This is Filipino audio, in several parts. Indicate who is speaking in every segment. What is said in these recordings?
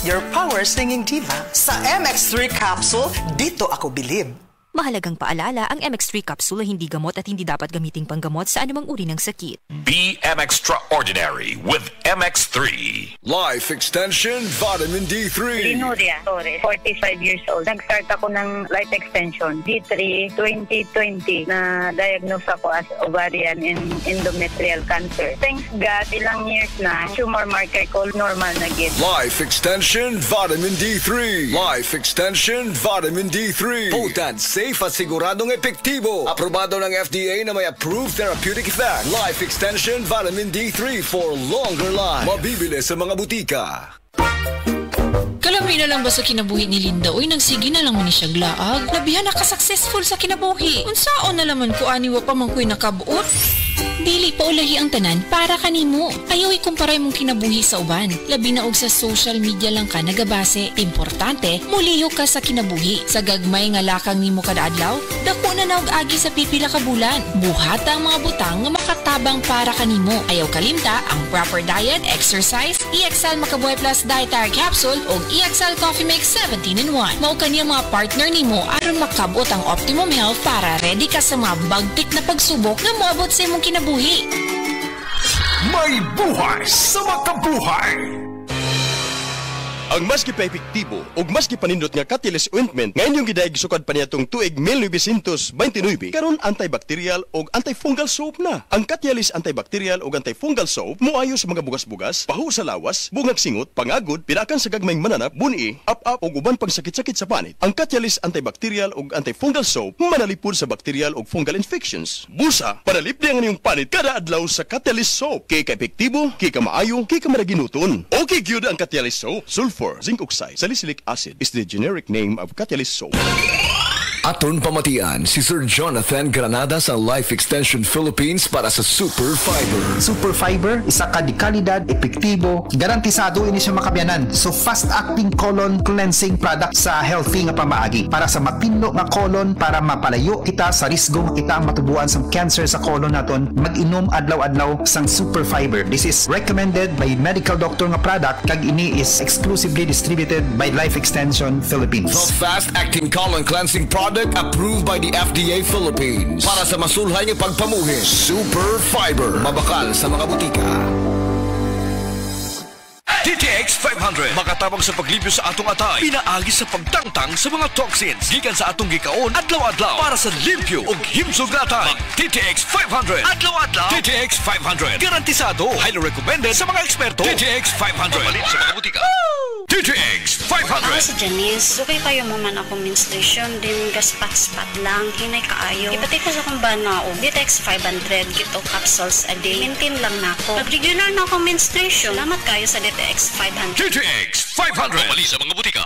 Speaker 1: your power singing diva. Sa MX3 capsule, dito ako bilib.
Speaker 2: Mahalagang paalala, ang MX3 capsule ay hindi gamot at hindi dapat gamiting panggamot sa anumang uri ng sakit.
Speaker 3: Be Extraordinary with MX3.
Speaker 4: Life Extension Vitamin D3.
Speaker 5: Linuria Torres, 45 years old. Nag-start ako ng life extension, D3, 2020, na diagnose ako as ovarian and endometrial cancer. Thanks God, ilang years na, tumor marker ko normal na gid.
Speaker 4: Life Extension Vitamin D3. Life Extension Vitamin D3. Potent, safe at siguradong epektibo. Aprobado ng FDA na may approved therapeutic effect. Life Extension Vitamin D3 for longer life. Mabibili sa mga butika.
Speaker 6: Kalami na lang ba sa kinabuhi ni Linda? Uy, nagsige na lang mo ni siya glaag. Labihan na ka-successful sa kinabuhi. Unsaon na laman ko aniwa pa man ko'y nakabuot? Dili pa ulahi ang tanan para kanimo. Ayaw ikumparay mong kinabuhi sa uban. Labi na og sa social media lang ka nagabase. Importante, muliyo ka sa kinabuhi. Sa gagmay nga lakang nimo kada adlaw, dako na naog agi sa pipila ka bulan. Buhata ang mga butang nga makatabang para kanimo. Ayaw kalimta ang proper diet, exercise, EXL Makabuhay Plus Dietary Capsule o EXL Coffee Mix 17-in-1. Mao kaniyang mga partner nimo aron makabot ang optimum health para ready ka sa mga bagtik na pagsubok na moabot sa imong kinabuhi.
Speaker 3: May buhay sa makabuhay!
Speaker 7: Ang maski pa epektibo ug maski panindot nga Catalyst ointment nga inyong gidayeg sukad pa niyatong tuig 1929 karon antibacterial ug antifungal soap na. Ang Catalyst antibacterial ug antifungal soap moayo sa mga bugas-bugas, pahu sa lawas, bungag singot, pangagod, pinakan sa gagmayng mananap, buni, up-up ug uban pang sakit-sakit sa panit. Ang Catalyst antibacterial ug antifungal soap manalipod sa bacterial ug fungal infections. Busa, panalip di ang inyong panit kada adlaw sa Catalyst soap. Kay ka epektibo, kay ka maayo, kay ka maraginuton. Okay gyud ang Catalyst soap. Sulfur, zinc oxide, salicylic acid is the generic name of Catalyst soap.
Speaker 4: Aton pamatian si Sir Jonathan Granada sa Life Extension Philippines para sa Super Fiber.
Speaker 8: Super Fiber, isa ka di kalidad, epektibo, garantisado ini siya makabiyanan. So fast-acting colon cleansing product sa healthy nga pamaagi para sa mapinlo nga colon para mapalayo kita sa risgo nga kita matubuan sa cancer sa colon naton. Mag-inom adlaw-adlaw sang Super Fiber. This is recommended by medical doctor nga product kag ini is exclusively distributed by Life Extension Philippines.
Speaker 4: The fast-acting colon cleansing product approved by the FDA Philippines para sa masulhay ng pagpamuhin. Super Fiber, mabakal sa mga butika.
Speaker 3: TTX 500 makatabang sa paglibyo sa atong atay, pinaagi sa pagtangtang sa mga toxins gikan sa atong gikaon adlaw-adlaw para sa limpyo ug himsog na atay. TTX 500 adlaw-adlaw. TTX 500 garantisado, highly recommended sa mga eksperto. TTX 500 mabalin sa mga butika. TTX 500.
Speaker 9: Ako si Janice, okay kayo mo man ako menstruation, din gaspat-spat lang, hinay kaayo. Ipati ko sa kong banao, TTX 500, gito capsules a day. Maintain lang na ako. Pag-regular na ako menstruation, salamat kayo sa TTX 500.
Speaker 3: TTX 500 mabali sa mga butika.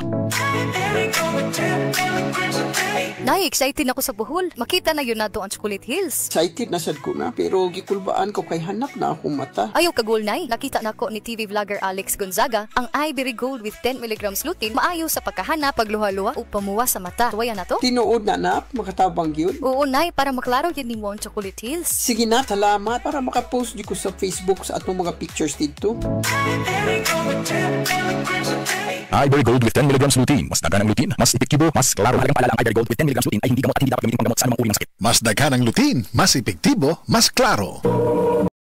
Speaker 10: Nay, excited ako sa buhol. Makita na yun nato ang Chocolate Hills.
Speaker 11: Excited na sad ko na, pero gikulbaan ko kay hanap na akong mata.
Speaker 10: Ayaw kagul, Nay. Nakita na ko ni TV vlogger Alex Gonzaga ang Ivory Gold with 10 mg lutein maayo sa pagkahanap, pagluha-luha o pamuwa sa mata. Tuwaya na to?
Speaker 11: Tinuod na nap, makatabang yun.
Speaker 10: Oo, Nay, para maklaro yun ni mo ang Chocolate Hills.
Speaker 11: Sige na, salamat. Para makapost di ko sa Facebook sa atong mga pictures dito.
Speaker 12: Ivory Gold with 10 mg lutein. Mas dagan ang lutein, mas epektibo, mas klaro. Mahalagang paalala, ang Ivory Gold with 10 mg lutein ay hindi gamot at hindi dapat gamitin panggamot sa anumang uri ng sakit.
Speaker 13: Mas dagan ang lutein, mas epektibo, mas klaro.